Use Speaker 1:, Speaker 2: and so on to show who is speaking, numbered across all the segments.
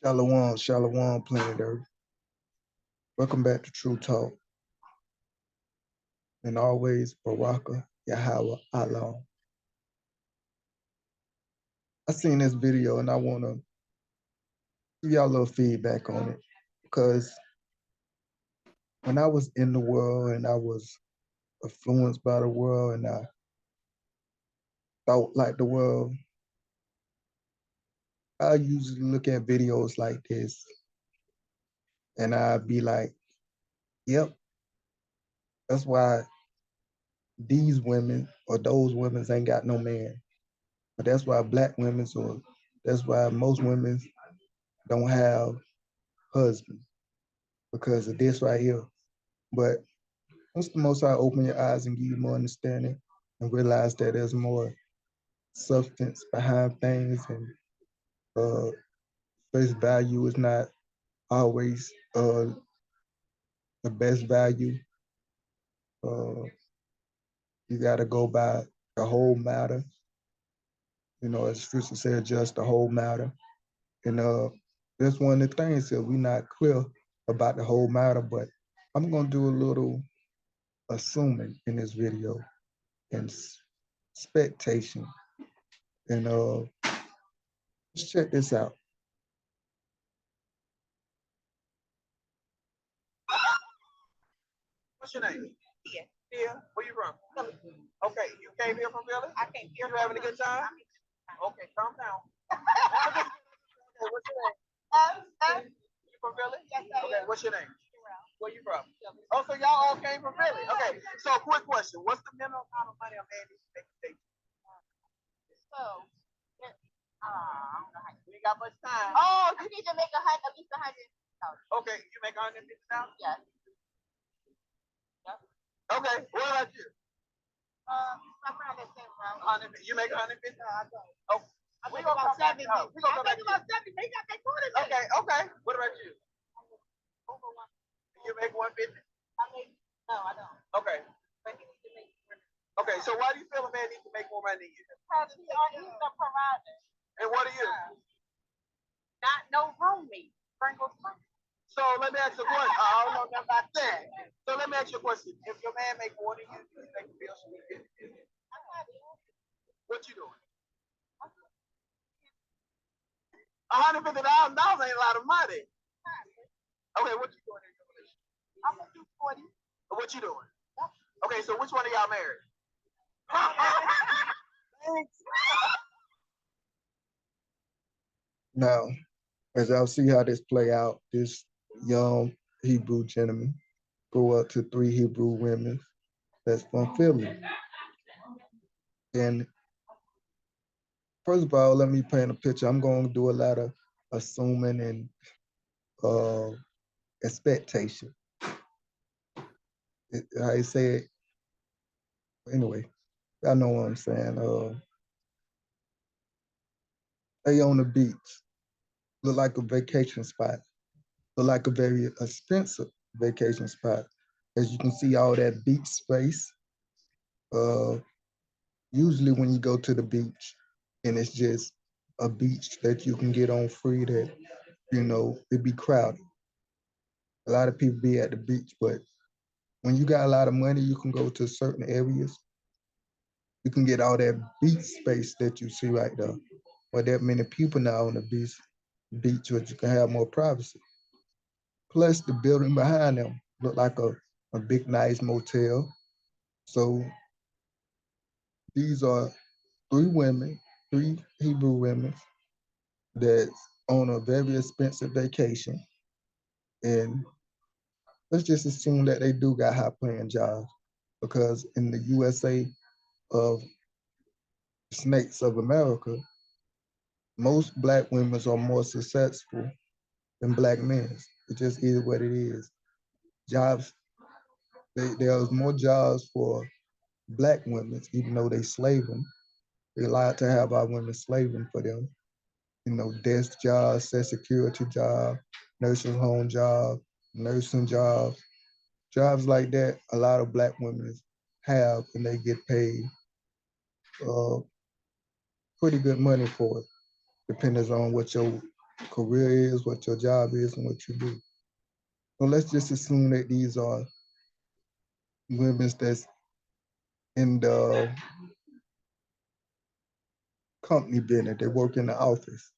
Speaker 1: Shalom, Shalom, planet Earth. Welcome back to True Talk. And always, Baraka Yahweh Allah. I seen this video and I want to give y'all a little feedback on it. Because when I was in the world and I was influenced by the world and I thought like the world, I usually look at videos like this and I'd be like, yep, that's why these women or those women ain't got no man. But that's why black women, or that's why most women don't have husbands because of this right here. But once the Most High open your eyes and give you more understanding and realize that there's more substance behind things and face value is not always the best value. You got to go by the whole matter. You know, as Scripture said, just the whole matter. And that's one of the things that we're not clear about the whole matter, but I'm going to do a little assuming in this video and expectation. And let's check this out.
Speaker 2: What's your name? Tia. Tia, where you from? Philly. Okay, you came here from Philly? I came here. You having a good time? Okay, calm down. Okay, what's your name? You from Philly? Yes, I am. Okay, what's your name? Where you from? Oh, so y'all all came from Philly. Okay, so quick question. What's the minimum amount of money a man needs to make a date? So, I don't know how you got much time. Oh, you need to make at least $100,000. Okay, you make $150,000? Yes. Okay, what about you? I'm around that same round. You make 150? I don't. Oh, we gonna come back. We gonna come back about 70. They got that good. Okay, okay. What about you? Over 150. You make 150? No, I don't. Okay. But he needs to make more. Okay, so why do you feel a man needs to make more money than you? Because he's the provider. And what are you? Not no roommate. Sprinkle. So let me ask you a question. I don't know nothing about that. So let me ask you a question. If your man make more than you, do you think the bill should be 50-50? What you doing? $150,000 ain't a lot of money. Okay, what you doing in your relationship? I'm gonna do 40. What you doing? Okay, so which one of y'all married? Thanks.
Speaker 1: Now, as y'all see how this play out, this young Hebrew gentleman go up to 3 Hebrew women that's from Philly. And first of all, let me paint a picture. I'm going to do a lot of assuming and expectation. I say it, anyway, I know what I'm saying. They on the beach, look like a vacation spot, look like a very expensive vacation spot. As you can see all that beach space. Usually when you go to the beach and it's just a beach that you can get on free that, you know, it be crowded. A lot of people be at the beach, but when you got a lot of money, you can go to certain areas. You can get all that beach space that you see right there. Or that many people now on the beach, where you can have more privacy. Plus the building behind them look like a big nice motel. So these are 3 Hebrew women that's on a very expensive vacation. And let's just assume that they do got high paying jobs because in the USA of snakes of America, most black women are more successful than black men. It just is what it is. Jobs, there's more jobs for black women, even though they slave them. They allowed to have our women slaving for them. You know, desk jobs, set security job, nursing home job, nursing jobs. Jobs like that, a lot of black women have, and they get paid pretty good money for it, depending on what your career is, what your job is, and what you do. So let's just assume that these are women that's in the company business. They work in the office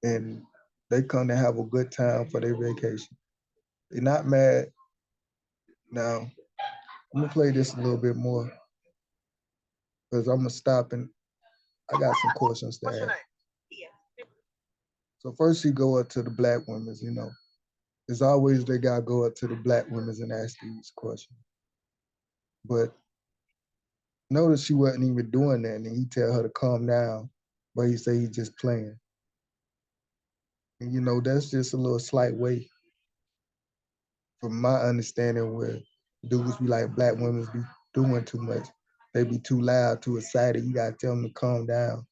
Speaker 1: and they come to have a good time for their vacation. They're not mad. Now, I'm gonna play this a little bit more because I'm gonna stop and I got some questions to ask. So first she go up to the black women, you know. There's always they gotta go up to the black women and ask these questions. But notice she wasn't even doing that, and he tell her to calm down, but he say he's just playing. And you know, that's just a little slight way from my understanding where dudes be like black women be doing too much. They be too loud, too excited. You gotta tell them to calm down.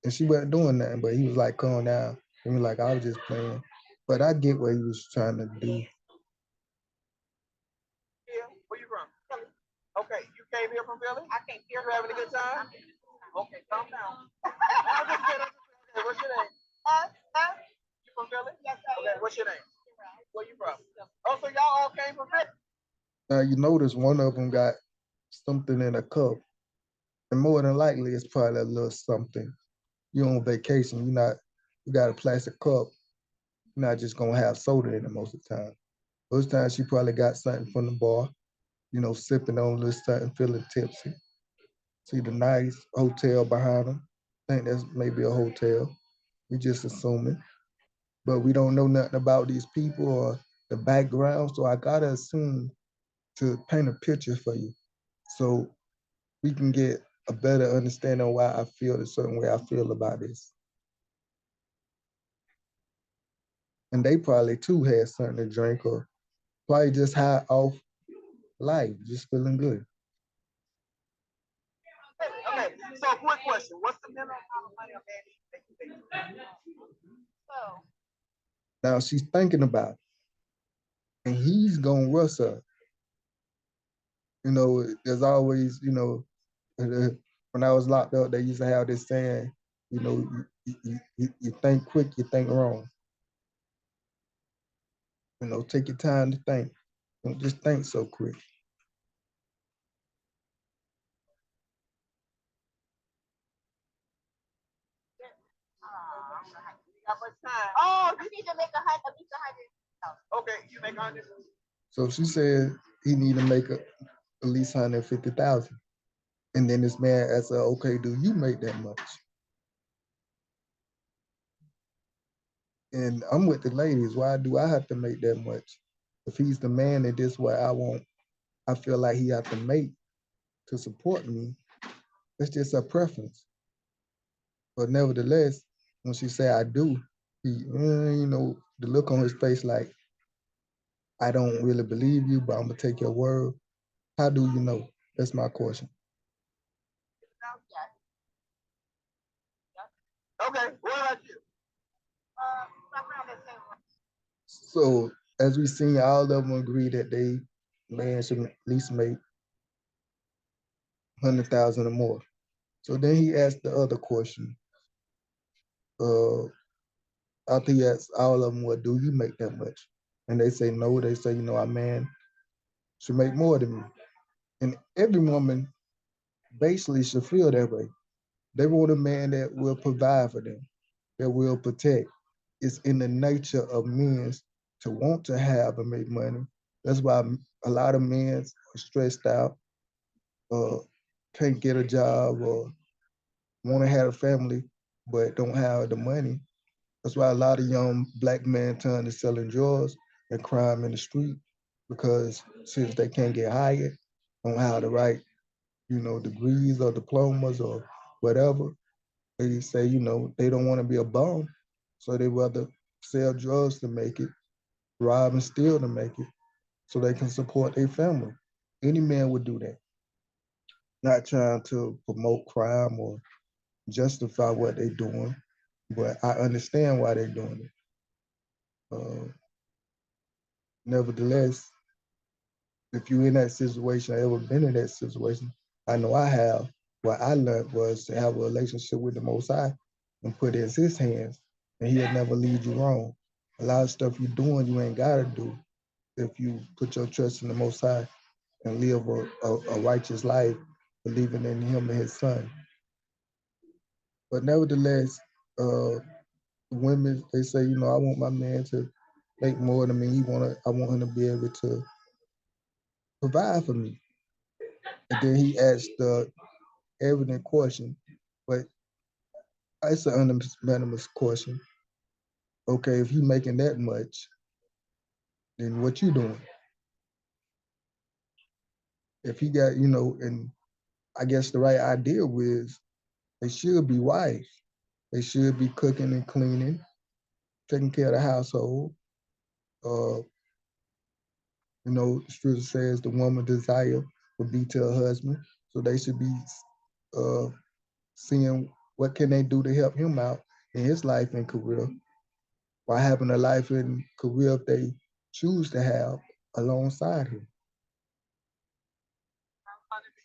Speaker 1: And she wasn't doing nothing, but he was like, calm down. And he was like, I was just playing. But I get what he was trying to do.
Speaker 2: Yeah, where you from? Philly. Okay, you came here from Philly? I came here. You having a good time? Okay, calm down. Okay, what's your name? You from Philly? Yes, I am. Okay, what's your name? Where you from? Oh, so y'all all came from Philly?
Speaker 1: Now you notice one of them got something in a cup. And more than likely it's probably a little something. You're on vacation, you got a plastic cup, you're not just gonna have soda in it most of the time. Most times she probably got something from the bar, you know, sipping on a little something, feeling tipsy. See the nice hotel behind them. I think that's maybe a hotel. We just assuming. But we don't know nothing about these people or the background. So I gotta assume to paint a picture for you. So we can get a better understanding why I feel a certain way I feel about this. And they probably too had something to drink or probably just high off life, just feeling good.
Speaker 2: Okay, so quick question. What's the minimum amount of money a man needs to make so
Speaker 1: Now she's thinking about it, and he's gonna rush her. You know, there's always, you know, when I was locked up, they used to have this saying, you know, you think quick, you think wrong. You know, take your time to think. Don't just think so quick.
Speaker 2: got much time? Oh, you need to make at least 100. Okay, you make 100.
Speaker 1: So she said he need to make at least 150,000. And then this man asked her, okay, do you make that much? And I'm with the ladies. Why do I have to make that much? If he's the man that this what I want, I feel like he have to make to support me. It's just a preference. But nevertheless, when she say I do, he, you know, the look on his face like, I don't really believe you, but I'm gonna take your word. How do you know? That's my question.
Speaker 2: Okay, what about you?
Speaker 1: So as we seen, all of them agree that they man should at least make 100,000 or more. So then he asked the other question. Uh, after he asked all of them, "What do you make that much?" And they say no. They say, you know, our man should make more than me. And every woman basically should feel that way. They want a man that will provide for them, that will protect. It's in the nature of men to want to have and make money. That's why a lot of men are stressed out, uh, can't get a job, or want to have a family but don't have the money. That's why a lot of young black men turn to selling drugs and crime in the street because since they can't get hired, don't have the right, you know, degrees or diplomas or whatever, they say, you know, they don't want to be a bum. So they rather sell drugs to make it, rob and steal to make it, so they can support their family. Any man would do that. Not trying to promote crime or justify what they're doing, but I understand why they're doing it. Nevertheless, if you're in that situation, I ever been in that situation, I know I have. What I learned was to have a relationship with the Most High and put it in His hands and he'll never lead you wrong. A lot of stuff you're doing, you ain't gotta do if you put your trust in the Most High and live a righteous life, believing in Him and His Son. But nevertheless, women, they say, I want my man to make more than me. I want him to be able to provide for me. And then he asked the evident question, but it's an unanimous question. Okay, if he making that much, then what you doing? If he got, and I guess the right idea was they should be wives. They should be cooking and cleaning, taking care of the household. Uh, the scripture says the woman desire would be to her husband, so they should be uh, seeing what can they do to help him out in his life and career, while having a life and career if they choose to have alongside him.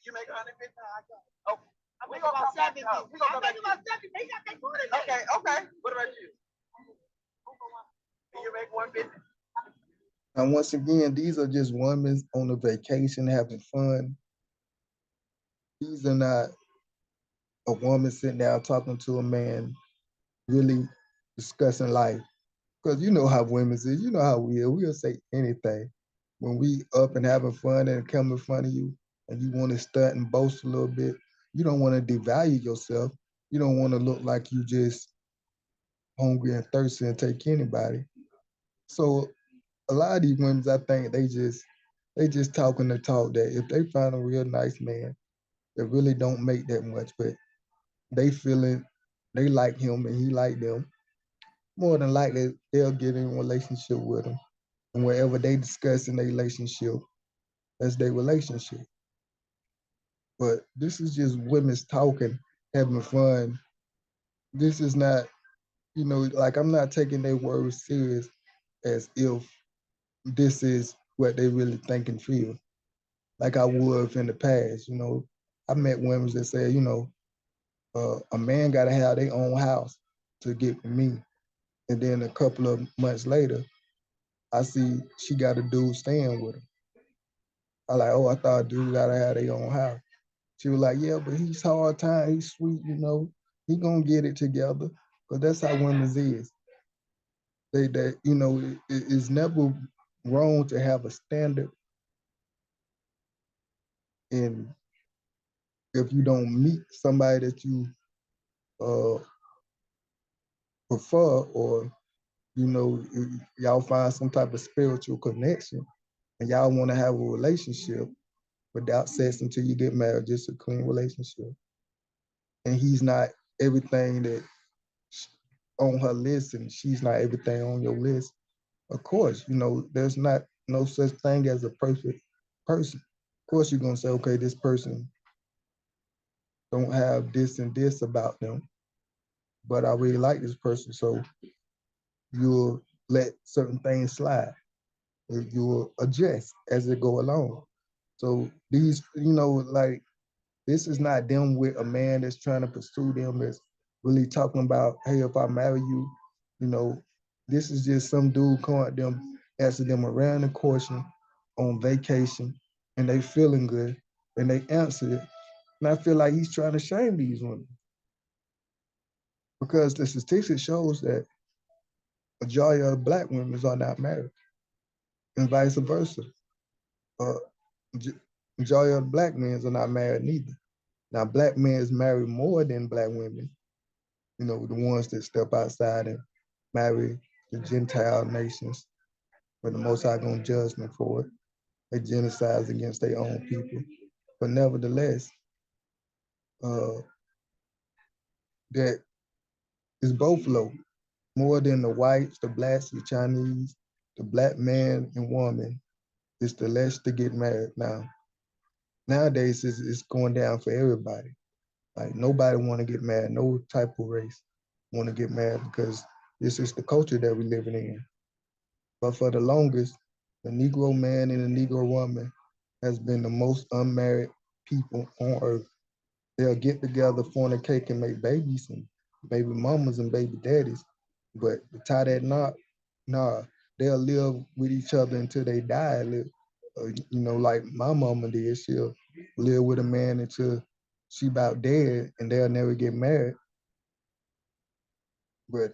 Speaker 2: You make 150. Oh, we gonna about 70. We gonna go back about 70. They got that good. Okay, okay. What about you? You make 150.
Speaker 1: Now, once again, these are just women on a vacation having fun. These are not a woman sitting down talking to a man, really discussing life. Because you know how women is, you know how we are. We'll say anything. When we up and having fun and come in front of you and you want to stunt and boast a little bit, you don't want to devalue yourself. You don't want to look like you just hungry and thirsty and take anybody. So a lot of these women, I think they just talking the talk that if they find a real nice man that really don't make that much, but they feeling they like him and he like them, more than likely they'll get in a relationship with him. And wherever they discuss in their relationship, that's their relationship. But this is just women's talking, having fun. This is not, like I'm not taking their words serious as if this is what they really think and feel. Like I would in the past, I met women that say, a man got to have their own house to get with me. And then a couple of months later, I see she got a dude staying with her. I like, oh, I thought a dude got to have their own house. She was like, yeah, but he's hard time. He's sweet, He gonna get it together. But that's how women's is. It's never wrong to have a standard, and if you don't meet somebody that you uh, prefer, or y'all find some type of spiritual connection, and y'all want to have a relationship without sex until you get married, just a clean relationship, and he's not everything that on her list, and she's not everything on your list. Of course, there's not no such thing as a perfect person. Of course, you're gonna say, okay, this person don't have this and this about them, but I really like this person, so you'll let certain things slide. You'll adjust as it go along. So these, like this is not them with a man that's trying to pursue them, that's really talking about, hey, if I marry you, you know, this is just some dude calling them, asking them a random question on vacation, and they feeling good, and they answer it. And I feel like he's trying to shame these women because the statistics shows that majority of black women are not married, and vice versa. Uh, majority of black men are not married neither. Now, black men is married more than black women, the ones that step outside and marry the Gentile nations, but the Most High gonna judge them for it. They genocide against their own people. But nevertheless, uh, that is both low, more than the whites, the blacks, the Chinese, the black man and woman. It's the less to get married now. Nowadays, it's going down for everybody. Like nobody want to get married, no type of race want to get married because this is the culture that we're living in. But for the longest, the Negro man and the Negro woman has been the most unmarried people on earth. They'll get together, fornicate, and make babies and baby mamas and baby daddies, But to tie that knot, nah, they'll live with each other until they die. Like my mama did. She'll live with a man until she about dead, and they'll never get married. But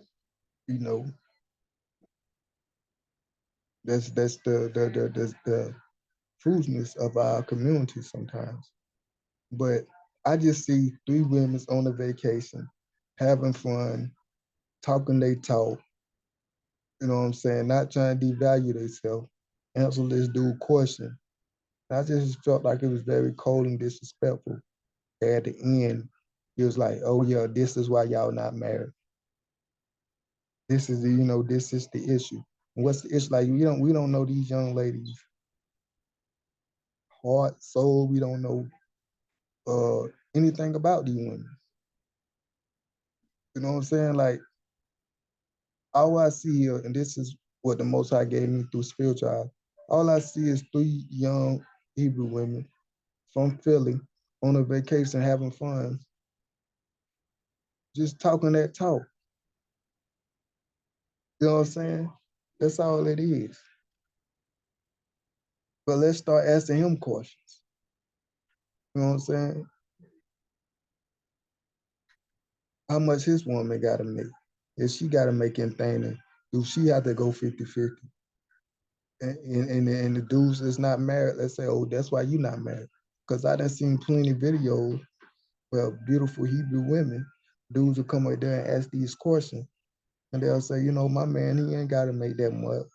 Speaker 1: you know, that's the foolishness of our community sometimes. But I just see three women on a vacation, having fun, talking they talk, you know what I'm saying, not trying to devalue themselves, answer this dude question. I just felt like it was very cold and disrespectful. At the end, he was like, "Oh yeah, this is why y'all not married. This is the issue." And what's the issue? Like we don't know these young ladies' heart, soul. We don't know anything about these women. You know what I'm saying? Like all I see here, and this is what the Most High gave me through spiritual. All I see is three young Hebrew women from Philly on a vacation having fun, just talking that talk. You know what I'm saying? That's all it is. But let's start asking him questions. You know what I'm saying? How much his woman got to make? If she got to make anything, and do she have to go 50-50? And the dudes that's not married, let's say, oh, that's why you not married. Because I done seen plenty of videos where beautiful Hebrew women, dudes will come up there and ask these questions. And they'll say, my man, he ain't got to make that much.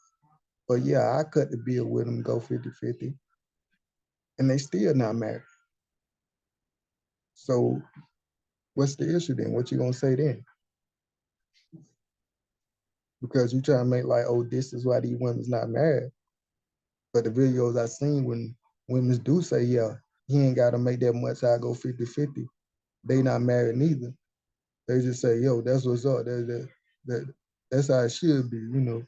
Speaker 1: But yeah, I cut the bill with him, go 50-50. And they still not married. So what's the issue then? What you gonna say then? Because you trying to make like, oh, this is why these women's not married. But the videos I seen when women do say, yeah, he ain't got to make that much, I go 50-50. They not married neither. They just say, yo, that's what's up. That's how it should be.
Speaker 2: No,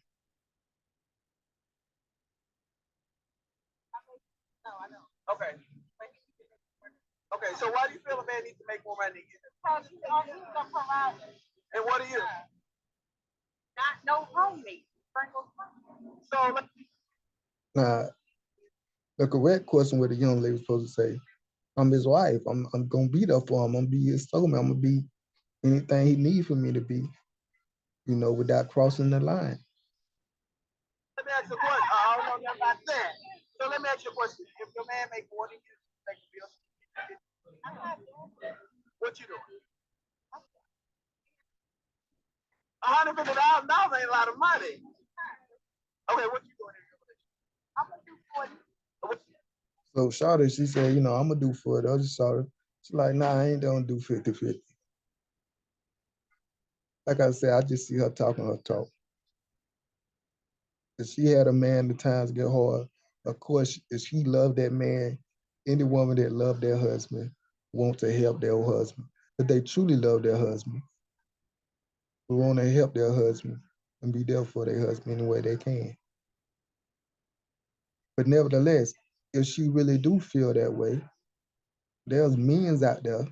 Speaker 2: I know. Okay. Okay, so why do you feel a man needs to make more money? Because he's a provider. And what are you? Not no roommate. So
Speaker 1: Now, the correct question what the young lady was supposed to say, I'm his wife. I'm gonna be there for him. I'm gonna be his soulmate. I'm gonna be anything he needs for me to be, without crossing the line.
Speaker 2: let me ask you a question. I don't know nothing about that. So let me ask you a question. If your man make more than you, take the bill. What you doing? $150,000 ain't a lot of money. Okay, what you doing in your relationship? I'm gonna do 40.
Speaker 1: So Shawty, she said, I'm gonna do for it. I just saw her. She's like, nah, I ain't gonna do 50-50. Like I said, I just see her talking her talk. If she had a man, the times get hard. Of course, if she loved that man, any woman that loved their husband want to help their husband. If they truly love their husband, we want to help their husband and be there for their husband any way they can. But nevertheless, if she really do feel that way, there's men out there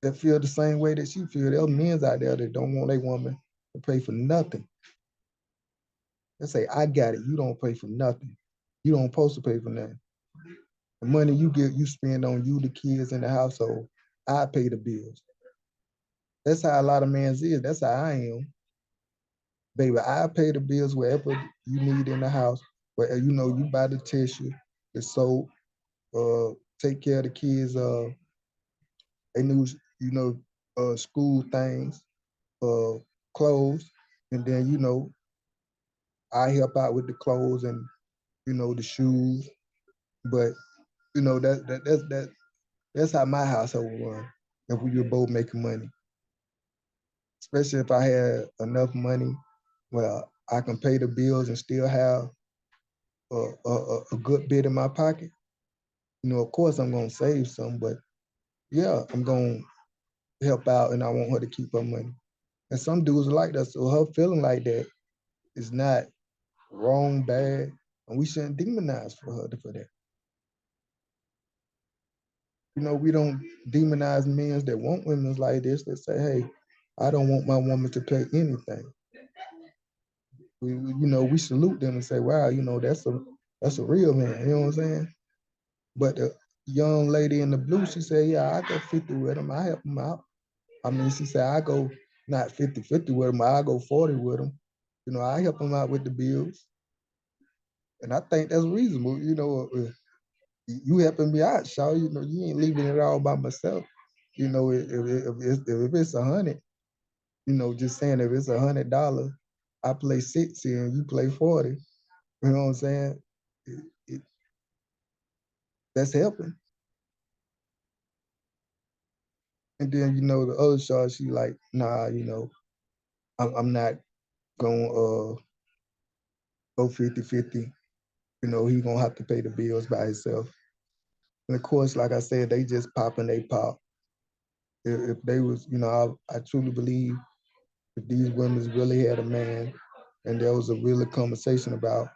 Speaker 1: that feel the same way that she feel. There's men out there that don't want a woman to pay for nothing. They say, I got it. You don't pay for nothing. You don't supposed to pay for nothing. The money you get, you spend on you, the kids, in the household. I pay the bills. That's how a lot of men's is. That's how I am. Baby, I pay the bills wherever you need in the house. Where you buy the tissue, the soap, take care of the kids, they new, school things, uh, clothes, and then I help out with the clothes and the shoes. But that's how my household run. If we were both making money, especially if I had enough money, well, I can pay the bills and still have a good bit in my pocket. Of course, I'm gonna save some, but yeah, I'm gonna help out, and I want her to keep her money. And some dudes are like that, so her feeling like that is not wrong, bad, and we shouldn't demonize for her for that. We don't demonize men that want women like this. That say, hey, I don't want my woman to pay anything. We salute them and say, wow, that's a real man. You know what I'm saying? But the young lady in the blue, she said, yeah, I go 50 with him. I help him out. I mean, she said, I go not 50-50 with him. I go 40 with him. I help him out with the bills. And I think that's reasonable. You helping me out, Shaw. You ain't leaving it all by myself. If it's 100, just saying if it's $100, I play 60 and you play 40. You know what I'm saying? It, that's helping. And then the other Shaw, she like, nah, I'm not gonna go 50-50. He gonna have to pay the bills by himself. And of course, like I said, they just popping they pop. If they was, I truly believe if these women really had a man and there was a real conversation about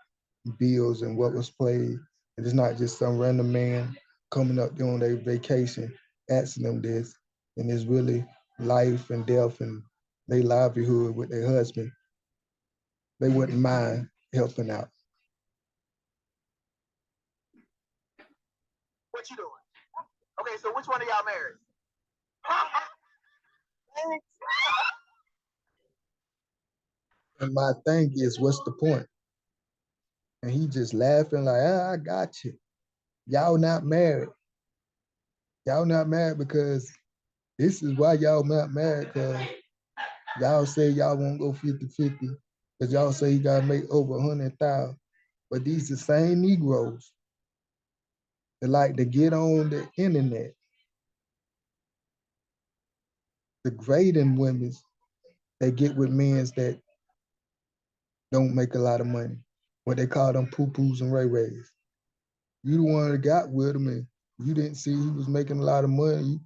Speaker 1: bills and what was played, and it's not just some random man coming up during their vacation asking them this, and it's really life and death and their livelihood with their husband, they wouldn't mind helping out.
Speaker 2: What you doing? Okay, so which one of y'all married?
Speaker 1: And my thing is, what's the point? And he just laughing like, I got you. Y'all not married. Y'all not married because this is why y'all not married, because y'all say y'all won't go 50-50, because y'all say you gotta make over 100,000. But these the same Negroes that like to get on the internet, degrading women that get with men that don't make a lot of money. What they call them poo-poos and ray-rays. You the one that got with him and you didn't see he was making a lot of money.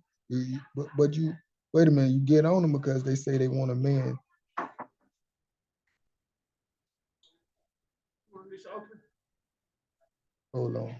Speaker 1: But you, wait a minute, you get on them because they say they want a man. Hold on.